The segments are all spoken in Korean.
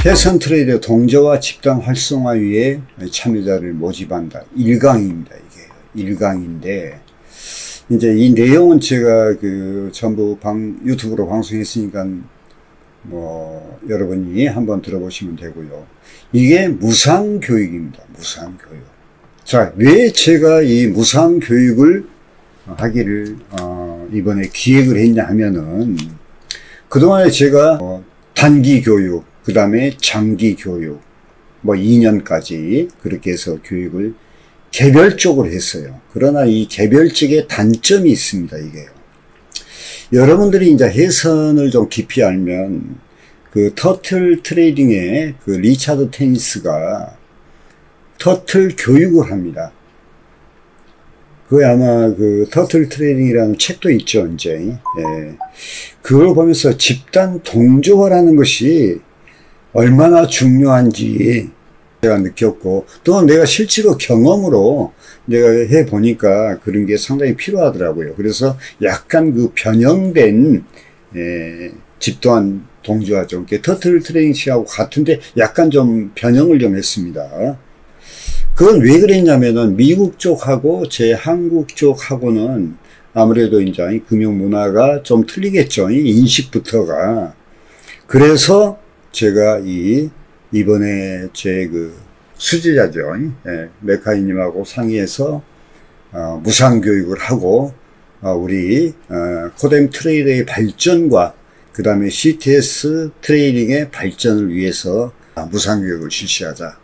해선 트레이더 동조와 집단 활성화 위에 참여자를 모집한다. 1강입니다. 이게 1강인데, 이제 이 내용은 제가 전부 유튜브로 방송했으니까 여러분이 한번 들어보시면 되고요. 이게 무상교육입니다. 무상교육. 자, 왜 제가 이 무상교육을 하기를 이번에 기획을 했냐 하면은, 그동안에 제가 단기교육, 그 다음에 장기교육 2년까지 그렇게 해서 교육을 개별적으로 했어요. 그러나 이 개별적의 단점이 있습니다. 이게요. 여러분들이 이제 해선을 좀 깊이 알면 터틀 트레이딩의 리차드 테니스가 터틀 교육을 합니다. 아마 터틀 트레이딩이라는 책도 있죠, 이제. 예. 그걸 보면서 집단 동조화라는 것이 얼마나 중요한지 제가 느꼈고, 또 내가 실제로 경험으로 내가 해보니까 그런 게 상당히 필요하더라고요. 그래서 약간 변형된, 집단 동조화죠. 터틀 트레이딩 책하고 같은데 약간 좀 변형을 좀 했습니다. 그건 왜 그랬냐면은 미국 쪽하고 제 한국 쪽하고는 아무래도 이제 금융 문화가 좀 틀리겠죠. 인식부터가. 그래서 제가 이번에 제 수제자죠. 메카이님하고 상의해서 무상교육을 하고 우리 코뎀 트레이더의 발전과 그 다음에 CTS 트레이딩의 발전을 위해서 무상교육을 실시하자.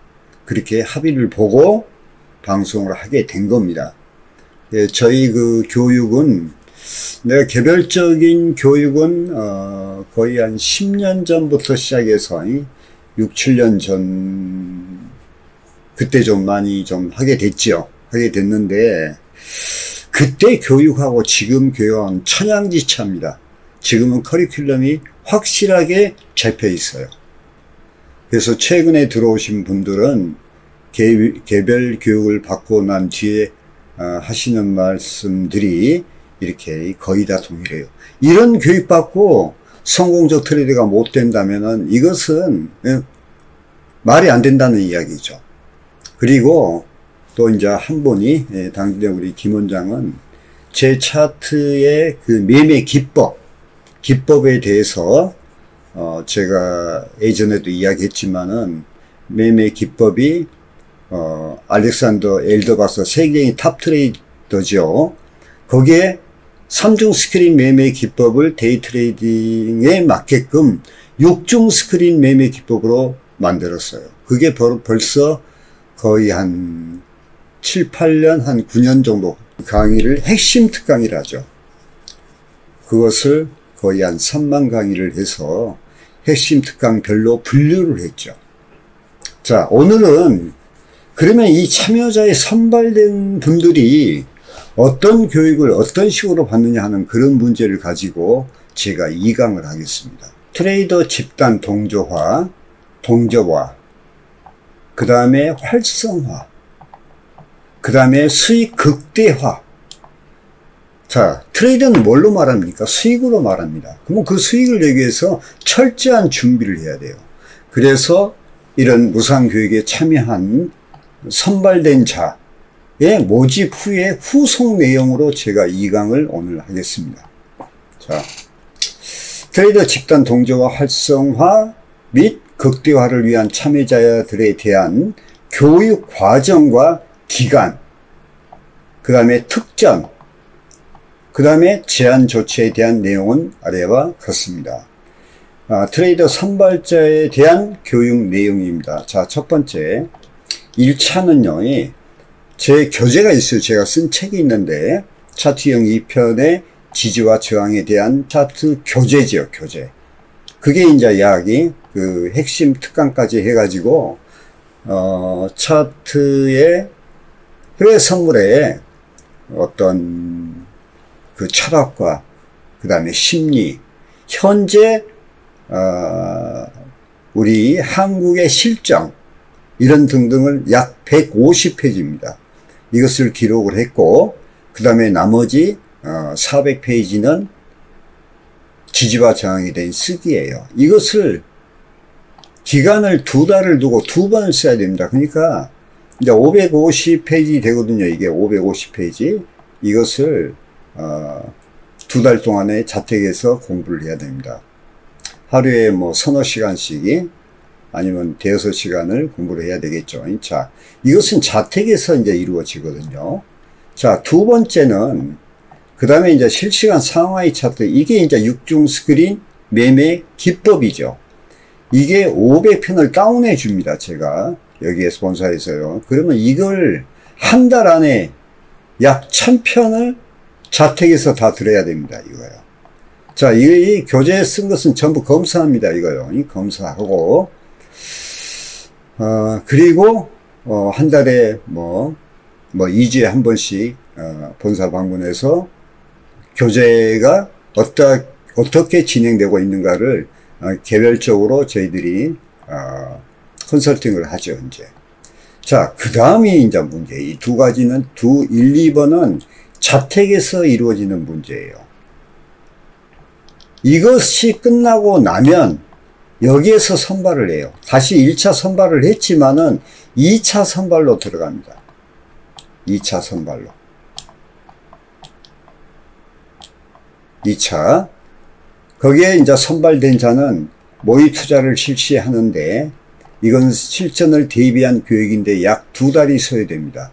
그렇게 합의를 보고 방송을 하게 된 겁니다. 예, 저희 교육은, 내가 개별적인 교육은 거의 한 10년 전부터 시작해서 6, 7년 전 그때 좀 많이 좀 하게 됐죠. 하게 됐는데, 그때 교육하고 지금 교육은 천양지차입니다. 지금은 커리큘럼이 확실하게 잡혀 있어요. 그래서 최근에 들어오신 분들은 개별 교육을 받고 난 뒤에 하시는 말씀들이 이렇게 거의 다 동일해요. 이런 교육 받고 성공적 트레이더가 못 된다면은 이것은 말이 안 된다는 이야기죠. 그리고 또 이제 한 분이, 당장 우리 김 원장은 제 차트의 매매 기법에 대해서 제가 예전에도 이야기했지만은 매매 기법이 알렉산더 엘더바서 세계적인 탑 트레이더죠. 거기에 3중 스크린 매매 기법을 데이 트레이딩에 맞게끔 6중 스크린 매매 기법으로 만들었어요. 그게 벌써 거의 한 7, 8년, 한 9년 정도 강의를 핵심 특강이라죠. 그것을 거의 한 3만 강의를 해서 핵심 특강별로 분류를 했죠. 자, 오늘은 그러면 이 참여자의 선발된 분들이 어떤 교육을 어떤 식으로 받느냐 하는 그런 문제를 가지고 제가 2강을 하겠습니다. 트레이더 집단 동조화, 그 다음에 활성화, 그 다음에 수익 극대화. 자, 트레이드는 뭘로 말합니까? 수익으로 말합니다. 그러면 그 수익을 내기 위해서 철저한 준비를 해야 돼요. 그래서 이런 무상교육에 참여한 선발된 자의 모집 후에 후속 내용으로 제가 2강을 오늘 하겠습니다. 자, 트레이더 집단 동조와 활성화 및 극대화를 위한 참여자들에 대한 교육 과정과 기간, 그 다음에 특전, 그 다음에 제한 조치에 대한 내용은 아래와 같습니다. 트레이더 선발자에 대한 교육 내용입니다. 자, 첫 번째 1차는요, 제 교재가 있어요. 제가 쓴 책이 있는데 차트형 2편의 지지와 저항에 대한 차트 교재죠. 교재. 그게 이제 약이 핵심 특강까지 해가지고 차트의 해외 선물에 어떤 철학과 그 다음에 심리, 현재 우리 한국의 실정 이런 등등을 약 150페이지입니다. 이것을 기록을 했고, 그 다음에 나머지 400페이지는 지지와 저항에 대한 쓰기예요. 이것을 기간을 2달을 두고 2번을 써야 됩니다. 그러니까 이제 550페이지 되거든요. 이게 550페이지. 이것을 2달 동안에 자택에서 공부를 해야 됩니다. 하루에 뭐 서너 시간씩이 아니면 대여섯 시간을 공부를 해야 되겠죠. 자, 이것은 자택에서 이제 이루어지거든요. 자, 두 번째는 그 다음에 이제 실시간 상하이 차트, 이게 이제 6중 스크린 매매 기법이죠. 이게 500편을 다운해 줍니다. 제가 여기에서 본사에서요. 그러면 이걸 한 달 안에 약 1000편을 자택에서 다 들어야 됩니다. 이거요. 자, 이 교재에 쓴 것은 전부 검사합니다. 이거요. 검사하고, 그리고, 한 달에 뭐 2주에 한 번씩, 본사 방문해서 교재가 어떻게 진행되고 있는가를 개별적으로 저희들이, 컨설팅을 하죠, 이제. 자, 그 다음이 이제 문제. 이 두 가지는 1, 2번은 자택에서 이루어지는 문제예요. 이것이 끝나고 나면 여기에서 선발을 해요. 다시 1차 선발을 했지만은 2차 선발로 들어갑니다. 2차 선발로. 2차. 거기에 이제 선발된 자는 모의 투자를 실시하는데 이건 실전을 대비한 교육인데 약 2달이 소요됩니다.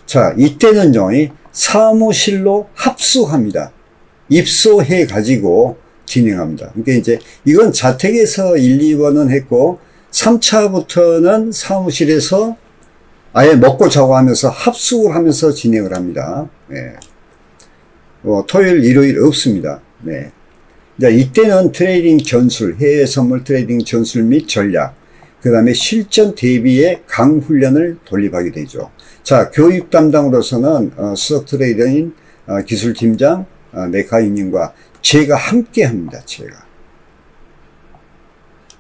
자, 이때는요, 사무실로 합숙합니다. 입소해 가지고 진행합니다. 그러니까 이제 이건 자택에서 1, 2번은 했고 3차부터는 사무실에서 아예 먹고 자고 하면서 합숙을 하면서 진행을 합니다. 네. 토요일, 일요일 없습니다. 네. 자, 이때는 트레이딩 전술, 해외 선물 트레이딩 전술 및 전략, 그 다음에 실전 대비의 강훈련을 돌입하게 되죠. 자, 교육 담당으로서는 수석 트레이더인 기술팀장 메카이님과 제가 함께 합니다. 제가.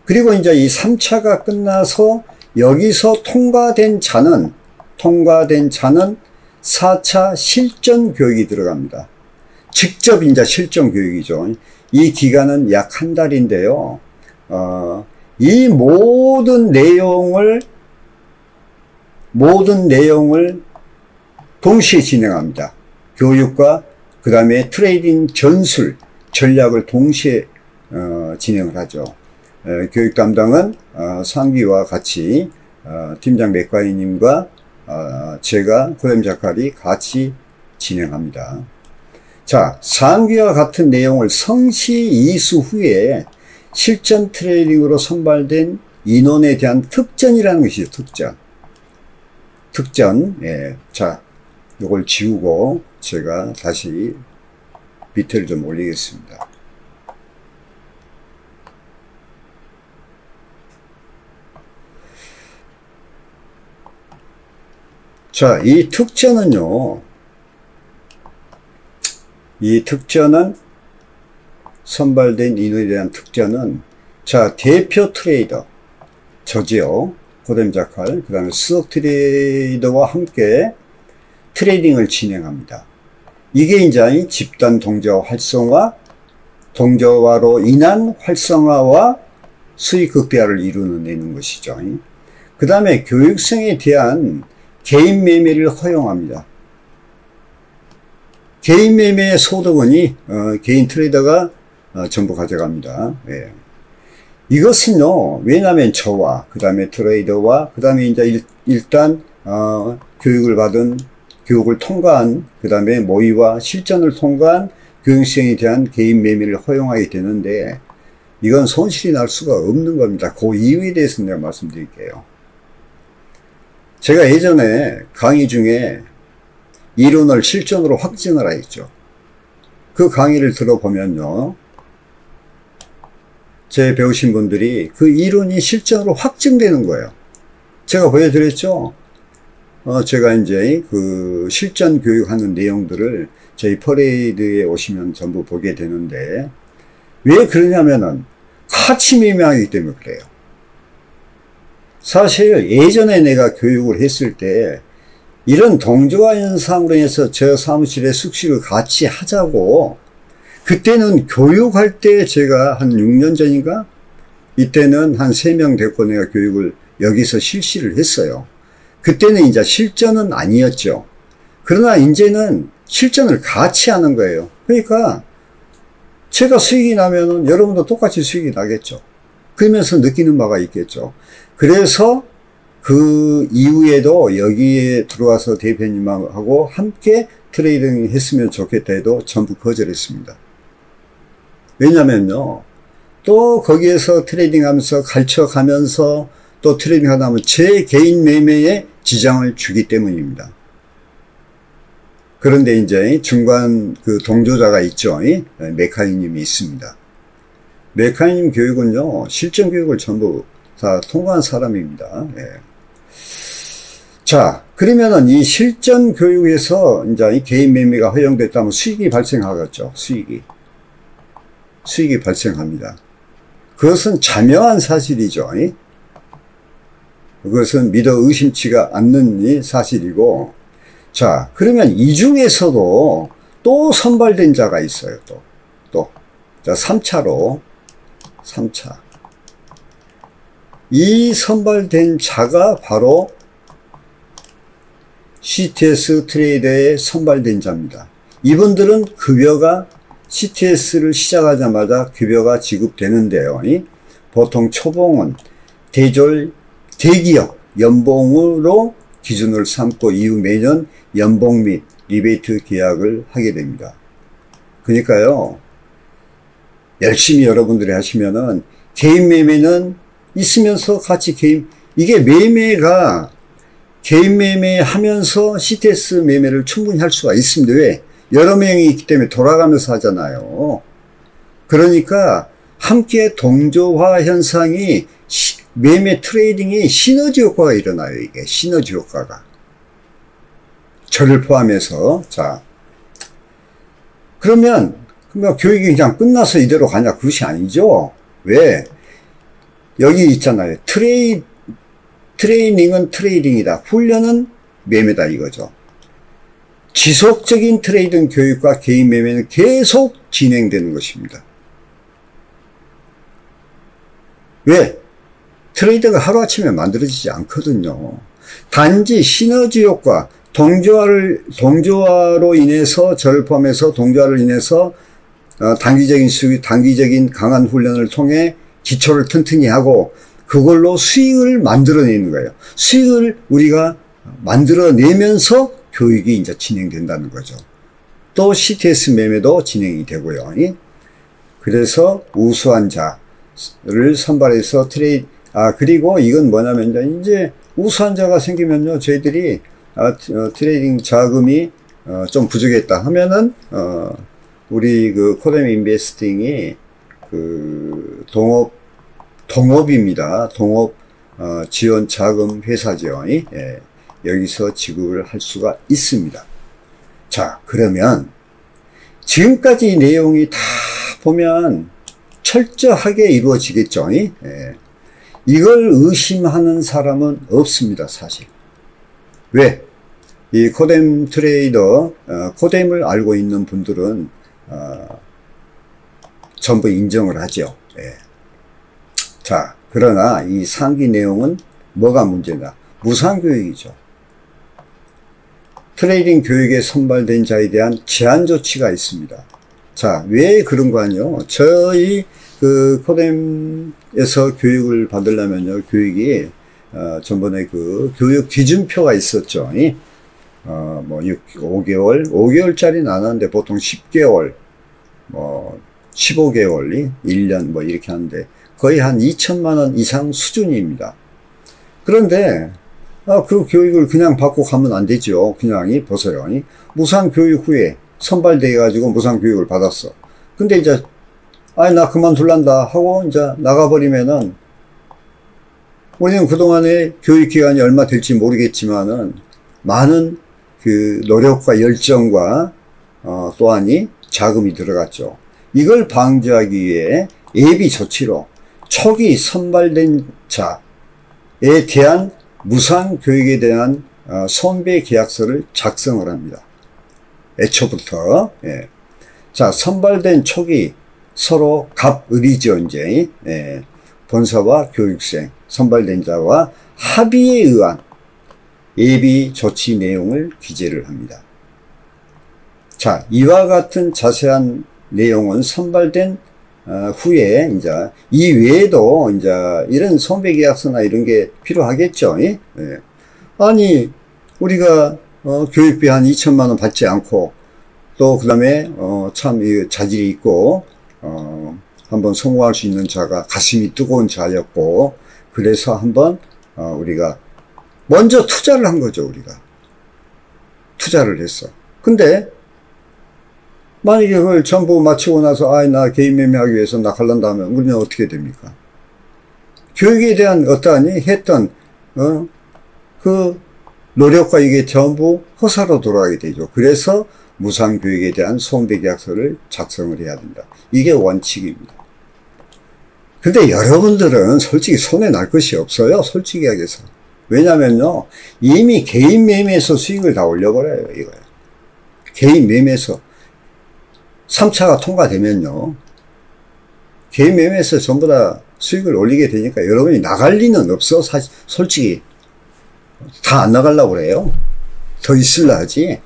그리고 이제 이 3차가 끝나서 여기서 통과된 자는 4차 실전 교육이 들어갑니다. 직접 이제 실전 교육이죠. 이 기간은 약 한 달인데요. 이 모든 내용을 동시에 진행합니다. 교육과 그 다음에 트레이딩 전술, 전략을 동시에 진행을 하죠. 교육 담당은 상기와 같이 팀장 맥과이님과 제가 고렘 작가리 같이 진행합니다. 자, 상기와 같은 내용을 성시 이수 후에 실전 트레이딩으로 선발된 인원에 대한 특전이라는 것이죠. 특전. 예. 자, 요걸 지우고 제가 다시 밑을 좀 올리겠습니다. 자, 이 특전은요, 선발된 인원에 대한 특전은, 자, 대표 트레이더, 저지요, 고뎀 자칼, 그 다음에 수석 트레이더와 함께 트레이딩을 진행합니다. 이게 이제 집단 동조화 활성화, 동조화로 인한 활성화와 수익 극대화를 이루어내는 것이죠. 그 다음에 교육생에 대한 개인 매매를 허용합니다. 개인 매매의 소득원이 개인 트레이더가 전부 가져갑니다. 예. 이것은요, 왜냐하면 저와 그 다음에 트레이더와 그 다음에 이제 일단 교육을 통과한 그 다음에 모의와 실전을 통과한 교육생에 대한 개인 매매를 허용하게 되는데 이건 손실이 날 수가 없는 겁니다. 그 이유에 대해서 내가 말씀드릴게요. 제가 예전에 강의 중에 이론을 실전으로 확증을 하였죠. 그 강의를 들어보면요, 제 배우신 분들이 그 이론이 실전으로 확증되는 거예요. 제가 보여드렸죠. 제가 이제 그 실전 교육하는 내용들을 저희 퍼레이드에 오시면 전부 보게 되는데, 왜 그러냐면은 같이 매매하기 때문에 그래요. 사실 예전에 내가 교육을 했을 때 이런 동조화 현상으로 해서 저 사무실에 숙식을 같이 하자고, 그때는 교육할 때 제가 한 6년 전인가 이때는 한 3명 데리고 내가 교육을 여기서 실시를 했어요. 그때는 이제 실전은 아니었죠. 그러나 이제는 실전을 같이 하는 거예요. 그러니까 제가 수익이 나면은 여러분도 똑같이 수익이 나겠죠. 그러면서 느끼는 바가 있겠죠. 그래서 그 이후에도 여기에 들어와서 대표님하고 함께 트레이딩 했으면 좋겠다 해도 전부 거절했습니다. 왜냐면요, 또 거기에서 트레이딩 하면서 가르쳐 가면서 또 트레이딩 하다 보면 제 개인 매매에 지장을 주기 때문입니다. 그런데 이제 중간 그 동조자가 있죠. 메카니님이 있습니다. 메카니님 교육은요, 실전 교육을 전부 다 통과한 사람입니다. 예. 자, 그러면은 이 실전 교육에서 이제 이 개인 매매가 허용됐다면 수익이 발생하겠죠. 수익이 발생합니다. 그것은 자명한 사실이죠. 그것은 믿어 의심치가 않는 사실이고, 자, 그러면 이 중에서도 또 선발된 자가 있어요. 자, 3차로. 이 선발된 자가 바로 CTS 트레이더에 선발된 자입니다. 이분들은 급여가 CTS를 시작하자마자 급여가 지급되는데요. 보통 초봉은 대기업 연봉으로 기준을 삼고 이후 매년 연봉 및 리베이트 계약을 하게 됩니다. 그러니까요, 열심히 여러분들이 하시면은 개인 매매는 있으면서 같이 이게 매매가 개인 매매 하면서 CTS 매매를 충분히 할 수가 있습니다. 왜? 여러 명이 있기 때문에 돌아가면서 하잖아요. 그러니까 함께 동조화 현상이 매매 트레이딩이 시너지 효과가 일어나요. 이게 시너지 효과가. 저를 포함해서. 자, 그러면 교육이 그냥 끝나서 이대로 가냐? 그것이 아니죠. 왜? 여기 있잖아요. 트레이닝은 트레이딩이다. 훈련은 매매다 이거죠. 지속적인 트레이딩 교육과 개인 매매는 계속 진행되는 것입니다. 왜? 트레이드가 하루아침에 만들어지지 않거든요. 단지 시너지 효과, 동조화로 인해서, 저를 포함해서 동조화를 인해서 단기적인 수익, 단기적인 강한 훈련을 통해 기초를 튼튼히 하고 그걸로 수익을 만들어내는 거예요. 수익을 우리가 만들어내면서 교육이 이제 진행된다는 거죠. 또 CTS 매매도 진행이 되고요. 그래서 우수한 자를 선발해서 그리고 이건 뭐냐면 이제 우수한 자가 생기면요, 저희들이 트레이딩 자금이 좀 부족했다 하면은 우리 그 코뎀 인베스팅이 그 동업입니다. 동업 지원 자금 회사죠. 예, 여기서 지급을 할 수가 있습니다. 자, 그러면 지금까지 이 내용이 다 보면 철저하게 이루어지겠죠. 예. 이걸 의심하는 사람은 없습니다, 사실. 왜? 이 코뎀 트레이더, 코뎀을 알고 있는 분들은 전부 인정을 하죠. 예. 자, 그러나 이 상기 내용은 뭐가 문제냐? 무상교육이죠. 트레이딩 교육에 선발된 자에 대한 제한 조치가 있습니다. 자, 왜 그런 거 아니요? 저희 그 코뎀에서 교육을 받으려면요, 교육이 전번에 그 교육 기준표가 있었죠. 뭐 5개월짜리는 안 하는데 보통 10개월, 뭐 15개월, 1년 뭐 이렇게 하는데 거의 한 2천만 원 이상 수준입니다. 그런데 그 교육을 그냥 받고 가면 안 되죠. 그냥 보세요. 무상 교육 후에 선발돼 가지고 무상 교육을 받았어. 근데 이제 나 그만둘란다 하고 이제 나가버리면은 우리는 그동안에 교육 기간이 얼마 될지 모르겠지만은 많은 그 노력과 열정과 또한이 자금이 들어갔죠. 이걸 방지하기 위해 예비 조치로 초기 선발된 자에 대한 무상 교육에 대한 손배 계약서를 작성을 합니다. 애초부터. 예. 자, 선발된 초기 서로 갑을이죠, 이제. 예. 본사와 교육생, 선발된 자와 합의에 의한 예비 조치 내용을 기재를 합니다. 자, 이와 같은 자세한 내용은 선발된 후에 이제 이 외에도 이제 이런 선배계약서나 이런 게 필요하겠죠. 예? 예. 아니 우리가 교육비 한 2천만 원 받지 않고 또 그 다음에 참 자질이 있고 한번 성공할 수 있는 자가 가슴이 뜨거운 자였고 그래서 한번 우리가 먼저 투자를 한 거죠. 우리가 투자를 했어. 근데 만약에 그걸 전부 마치고 나서 나 개인 매매하기 위해서 나 갈란다 하면 우리는 어떻게 됩니까? 교육에 대한 어떠하니 했던 그 노력과 이게 전부 허사로 돌아가게 되죠. 그래서 무상교육에 대한 손배계약서를 작성을 해야 된다. 이게 원칙입니다. 근데 여러분들은 솔직히 손에 날 것이 없어요. 솔직히 하겠어. 왜냐면요, 이미 개인 매매에서 수익을 다 올려버려요. 이거예요. 개인 매매에서 3차가 통과되면요, 개인 매매에서 전부 다 수익을 올리게 되니까 여러분이 나갈 리는 없어. 사실 솔직히 다 안 나가려고 그래요. 더 있으려 하지.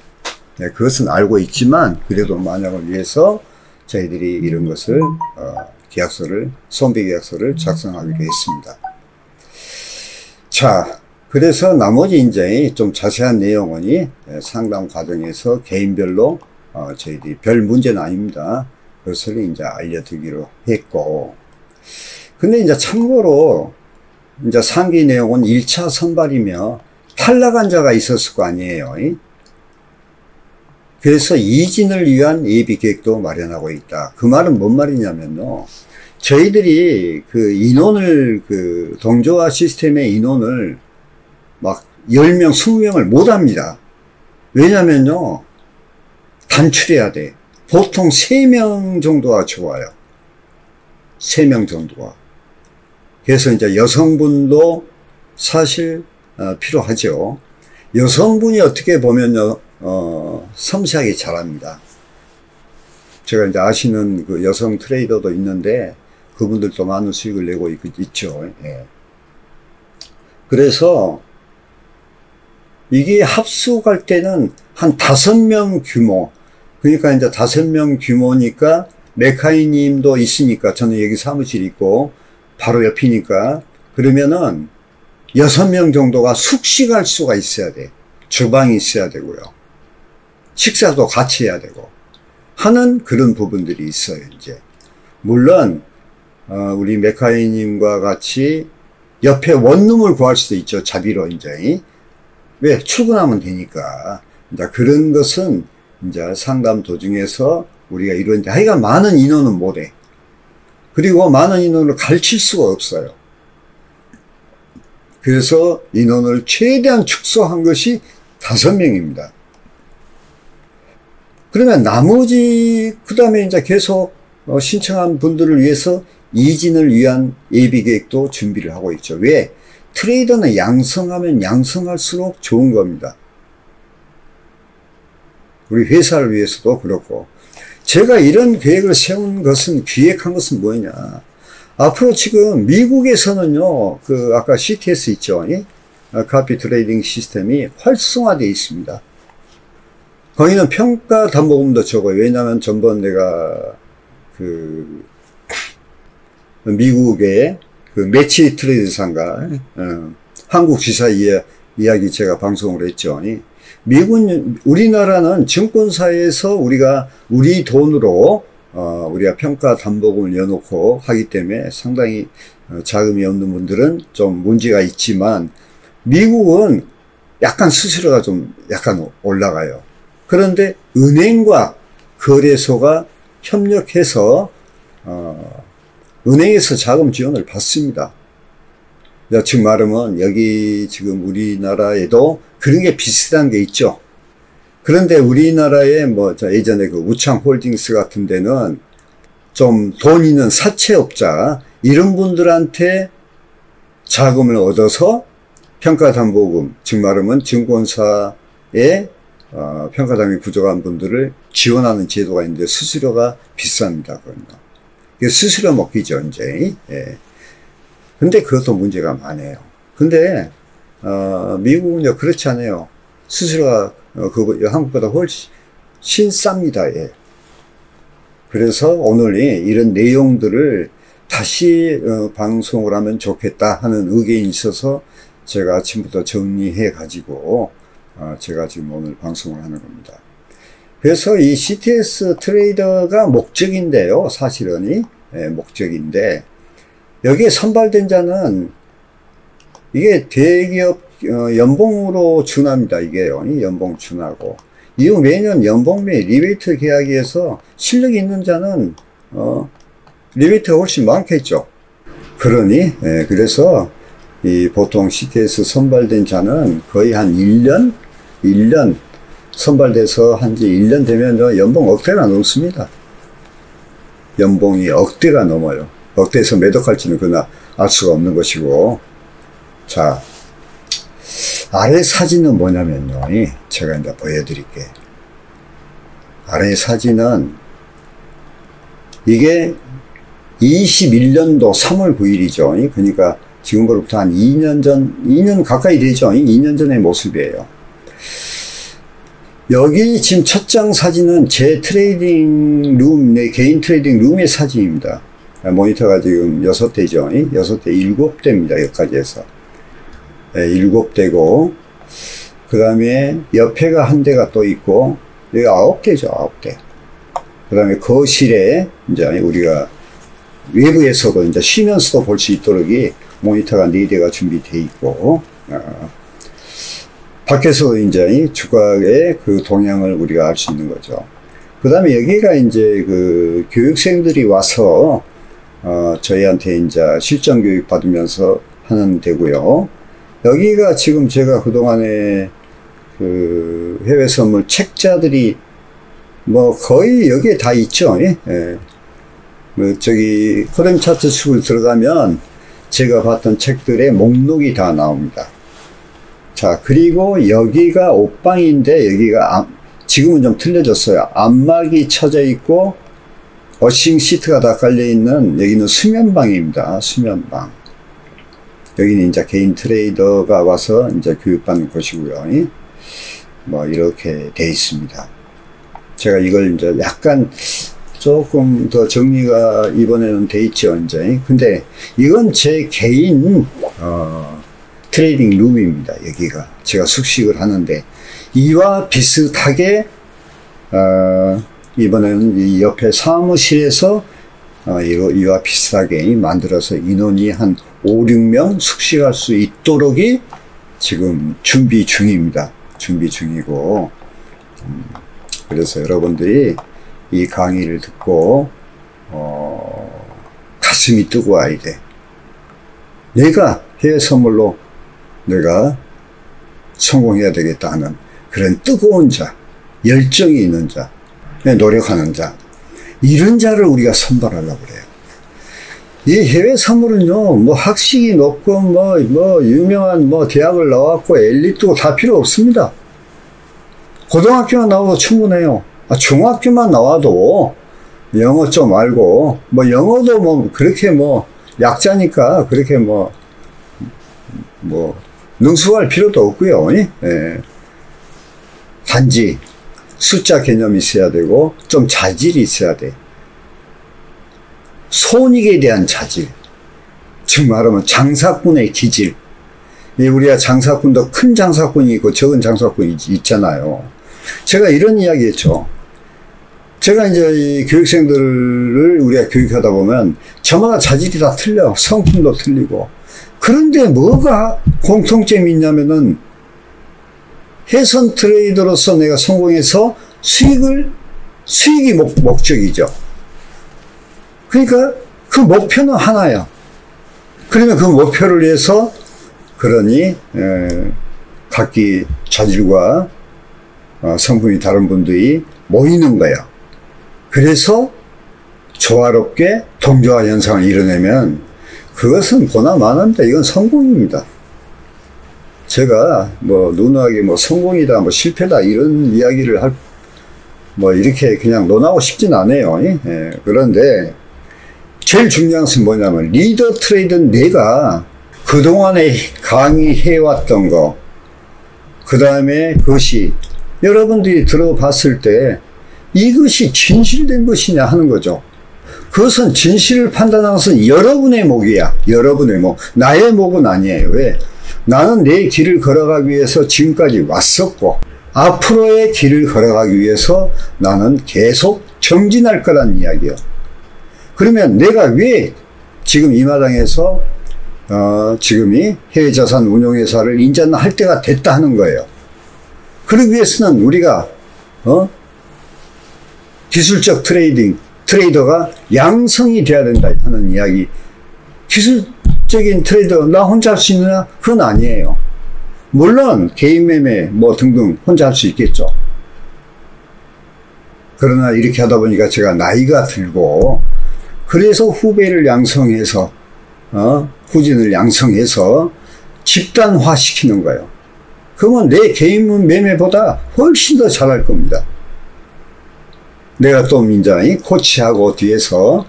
네, 그것은 알고 있지만 그래도 만약을 위해서 저희들이 이런 것을 계약서를 손배계약서를 작성하기로 했습니다. 자, 그래서 나머지 이제 좀 자세한 내용은 상담 과정에서 개인별로 저희들이 별 문제는 아닙니다. 그것을 이제 알려드리기로 했고, 근데 이제 참고로 이제 상기 내용은 1차 선발이며 탈락한 자가 있었을 거 아니에요. 그래서 이진을 위한 예비 계획도 마련하고 있다. 그 말은 뭔 말이냐면요, 저희들이 그 인원을 동조화 시스템의 인원을 막 10명, 20명을 못 합니다. 왜냐면요, 단출해야 돼. 보통 3명 정도가 좋아요. 3명 정도가. 그래서 이제 여성분도 사실 필요하죠. 여성분이 어떻게 보면요, 섬세하게 잘합니다. 제가 이제 아시는 그 여성 트레이더도 있는데 그분들도 많은 수익을 내고 있죠. 예. 그래서 이게 합숙할 때는 한 5명 규모, 그러니까 이제 5명 규모니까 메카이님도 있으니까, 저는 여기 사무실 있고 바로 옆이니까, 그러면은 6명 정도가 숙식할 수가 있어야 돼. 주방이 있어야 되고요. 식사도 같이 해야 되고 하는 그런 부분들이 있어요. 이제 물론 우리 메카이님과 같이 옆에 원룸을 구할 수도 있죠. 자비로 이제. 왜? 출근하면 되니까. 이제 그런 것은 이제 상담 도중에서 우리가 이루는데, 하여간 많은 인원은 못해. 그리고 많은 인원을 가르칠 수가 없어요. 그래서 인원을 최대한 축소한 것이 5명입니다. 그러면 나머지, 그 다음에 이제 계속 신청한 분들을 위해서 이진을 위한 예비 계획도 준비를 하고 있죠. 왜? 트레이더는 양성하면 양성할수록 좋은 겁니다. 우리 회사를 위해서도 그렇고. 제가 이런 계획을 세운 것은, 기획한 것은 뭐냐. 앞으로 지금 미국에서는요, 아까 CTS 있죠. 카피 트레이딩 시스템이 활성화되어 있습니다. 거기는 평가 담보금도 적어요. 왜냐하면 전번 내가 미국의 매치 트레이드상가 한국 지사 이야기 제가 방송을 했죠. 우리나라는 증권사에서 우리가 우리 돈으로 우리가 평가 담보금을 여놓고 하기 때문에 상당히 자금이 없는 분들은 좀 문제가 있지만, 미국은 약간 수수료가 좀 약간 올라가요. 그런데 은행과 거래소가 협력해서 은행에서 자금 지원을 받습니다. 즉 말하면 여기 지금 우리나라에도 그런 게 비슷한 게 있죠. 그런데 우리나라에 예전에 우창홀딩스 같은 데는 좀 돈 있는 사채업자, 이런 분들한테 자금을 얻어서 평가담보금, 즉 말하면 증권사에 평가담이 부족한 분들을 지원하는 제도가 있는데 수수료가 비쌉니다. 그러면 수수료 먹기죠, 이제. 예. 근데 그것도 문제가 많아요. 근데 미국은요 그렇지 않아요. 수수료가 한국보다 훨씬 쌉니다. 예. 그래서 오늘 이런 내용들을 다시 방송을 하면 좋겠다 하는 의견이 있어서 제가 아침부터 정리해 가지고 제가 지금 오늘 방송을 하는 겁니다. 그래서 이 CTS 트레이더가 목적인데요, 사실은 목적인데, 여기에 선발된 자는 이게 대기업 연봉으로 준합니다. 이게요, 연봉 준하고 이후 매년 연봉 및 리베이트 계약에서 실력이 있는 자는 리베이트가 훨씬 많겠죠. 그러니 그래서 이 보통 CTS 선발된 자는 거의 한 1년 선발돼서 한지 1년 되면 연봉 억대가 넘습니다. 연봉이 억대가 넘어요. 억대에서 몇 억 할지는 그러나 알 수가 없는 것이고. 자, 아래 사진은 뭐냐면요, 제가 이제 보여드릴게요. 아래 사진은 이게 21년도 3월 9일이죠. 그러니까 지금으로부터 한 2년 가까이 되죠. 2년 전의 모습이에요. 여기 지금 첫 장 사진은 제 트레이딩 룸, 내 개인 트레이딩 룸의 사진입니다. 모니터가 지금 6대죠. 6대, 7대입니다. 여기까지 해서. 7대고, 그 다음에 옆에가 한 대가 또 있고, 여기 9대죠. 9대. 그 다음에 거실에, 이제 우리가 외부에서도 이제 쉬면서도 볼 수 있도록 모니터가 4대가 준비되어 있고, 밖에서도 이제 주각의 그 동향을 우리가 알 수 있는 거죠. 그 다음에 여기가 이제 그 교육생들이 와서, 저희한테 이제 실전 교육 받으면서 하는 데고요. 여기가 지금 제가 그동안에 그 해외 선물 책자들이 뭐 거의 여기에 다 있죠. 예. 뭐 저기 코렘 차트 축을 들어가면 제가 봤던 책들의 목록이 다 나옵니다. 자, 그리고 여기가 옷방인데 여기가 지금은 좀 틀려졌어요. 안막이 쳐져 있고 어싱 시트가 다 깔려 있는 여기는 수면방입니다. 수면방. 여기는 이제 개인 트레이더가 와서 이제 교육받는 곳이고요. 뭐 이렇게 돼 있습니다. 제가 이걸 이제 약간 조금 더 정리가 이번에는 돼 있죠, 이제. 근데 이건 제 개인 트레이딩 룸입니다. 여기가 제가 숙식을 하는데 이와 비슷하게 이번에는 이 옆에 사무실에서 이와 비슷하게 만들어서 인원이 한 5, 6명 숙식할 수 있도록 지금 준비 중입니다. 준비 중이고, 그래서 여러분들이 이 강의를 듣고 가슴이 뜨거워야 돼. 내가 해외 선물로 내가 성공해야 되겠다 하는 그런 뜨거운 자, 열정이 있는 자, 노력하는 자, 이런 자를 우리가 선발하려고 그래요. 이 해외 선물은요, 뭐 학식이 높고 뭐 유명한 대학을 나왔고 엘리트고 다 필요 없습니다. 고등학교만 나와도 충분해요. 중학교만 나와도 영어 좀 알고, 영어도 그렇게 약자니까 그렇게 능수할 필요도 없고요. 예. 단지 숫자 개념이 있어야 되고 좀 자질이 있어야 돼. 손익에 대한 자질, 즉 말하면 장사꾼의 기질. 우리가 장사꾼도 큰 장사꾼이 있고 적은 장사꾼이 있잖아요. 제가 이런 이야기 했죠. 제가 이제 이 교육생들을 우리가 교육하다 보면 저마다 자질이 다 틀려. 성품도 틀리고. 그런데 뭐가 공통점이 있냐면은 해선 트레이더로서 내가 성공해서 수익이 목적이죠. 그러니까 그 목표는 하나야. 그러면 그 목표를 위해서 그러니 각기 자질과 성품이 다른 분들이 모이는 거야. 그래서 조화롭게 동조화 현상을 이뤄내면 그것은 보나마나입니다. 이건 성공입니다. 제가 누누하게 성공이다, 실패다 이런 이야기를 이렇게 그냥 논하고 싶진 않아요. 예. 그런데 제일 중요한 것은 뭐냐면 리더 트레이드는 내가 그동안에 강의해왔던 거, 그 다음에 그것이 여러분들이 들어봤을 때 이것이 진실된 것이냐 하는 거죠. 그것은 진실을 판단하는 것은 여러분의 목이야. 여러분의 목. 나의 목은 아니에요. 왜? 나는 내 길을 걸어가기 위해서 지금까지 왔었고 앞으로의 길을 걸어가기 위해서 나는 계속 정진할 거란 이야기요. 그러면 내가 왜 지금 이 마당에서 지금이 해외자산 운용회사를 인정할 때가 됐다 하는 거예요. 그러기 위해서는 우리가 기술적 트레이더가 양성이 돼야 된다 하는 이야기. 기술적인 트레이더 나 혼자 할 수 있느냐? 그건 아니에요. 물론 개인 매매 뭐 등등 혼자 할 수 있겠죠. 그러나 이렇게 하다 보니까 제가 나이가 들고 그래서 후배를 양성해서 후진을 양성해서 집단화시키는 거예요. 그러면 내 개인 매매보다 훨씬 더 잘할 겁니다. 내가 또 민장이 코치하고 뒤에서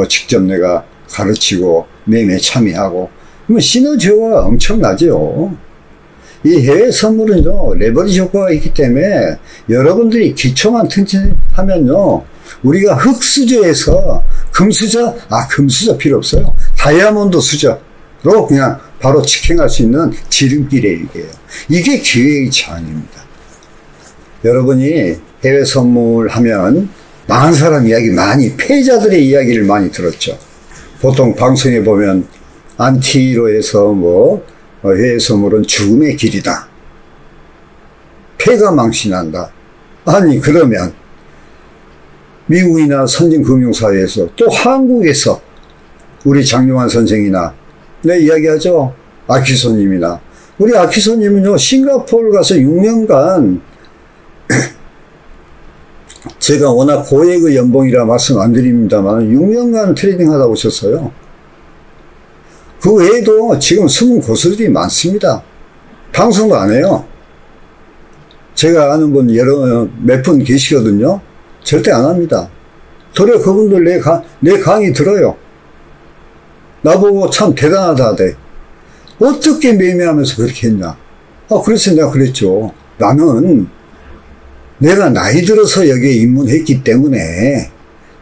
직접 내가 가르치고 매매 참여하고 그러면 시너지가 엄청나죠. 이 해외 선물은요 레버리지 효과가 있기 때문에 여러분들이 기초만 튼튼하면요 우리가 흑수저에서 금수저 금수저 필요 없어요. 다이아몬드 수저로 그냥 바로 직행할 수 있는 지름길이에요. 이게 기회의 제한입니다. 여러분이 해외 선물 하면 망한 사람 이야기 많이, 패자들의 이야기를 많이 들었죠. 보통 방송에 보면 안티로 해서 해외 선물은 죽음의 길이다. 패가 망신한다. 아니 그러면 미국이나 선진금융사회에서 또 한국에서 우리 장용환 선생이나 내 이야기하죠. 아키소님이나 우리 아키소님은요 싱가포르 가서 6년간 제가 워낙 고액의 연봉이라 말씀 안 드립니다만 6년간 트레이딩 하다 오셨어요. 그 외에도 지금 숨은 고수들이 많습니다. 방송도 안 해요. 제가 아는 분 몇 분 계시거든요. 절대 안 합니다. 도리어 그분들 내 강의 들어요. 나보고 참 대단하다 하대. 어떻게 매매하면서 그렇게 했냐. 그래서 내가 그랬죠. 나는 내가 나이 들어서 여기에 입문했기 때문에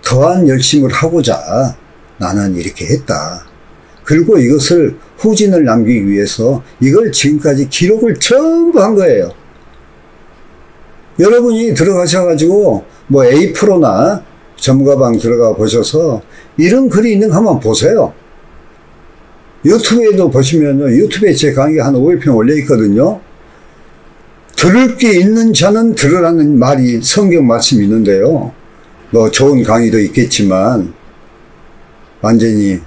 더한 열심을 하고자 나는 이렇게 했다. 그리고 이것을 후진을 남기기 위해서 이걸 지금까지 기록을 전부 한 거예요. 여러분이 들어가셔가지고 A 프로나 전문가방 들어가 보셔서 이런 글이 있는 거 한번 보세요. 유튜브에도 보시면요. 유튜브에 제 강의가 한 500편 올려 있거든요. 들을 게 있는 자는 들으라는 말이 성경 말씀이 있는데요. 좋은 강의도 있겠지만 완전히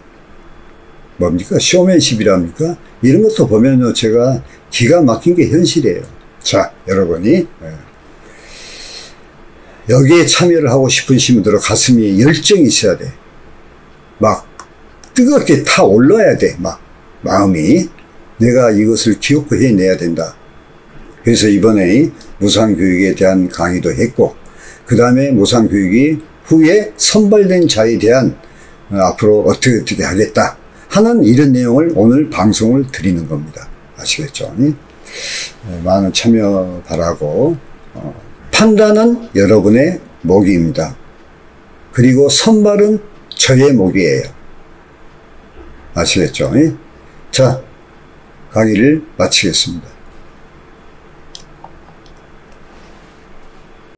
쇼맨십이랍니까? 이런 것도 보면요. 제가 기가 막힌 게 현실이에요. 자, 여러분이 여기에 참여를 하고 싶으신 분들은 가슴이 열정이 있어야 돼. 막 뜨겁게 타올라야 돼. 막 마음이 내가 이것을 기억고 해내야 된다. 그래서 이번에 무상교육에 대한 강의도 했고 그 다음에 무상교육이 후에 선발된 자에 대한 앞으로 어떻게 하겠다 하는 이런 내용을 오늘 방송을 드리는 겁니다. 아시겠죠? 많은 참여 바라고 판단은 여러분의 목입니다. 그리고 선발은 저의 목이에요. 아시겠죠? 자, 강의를 마치겠습니다.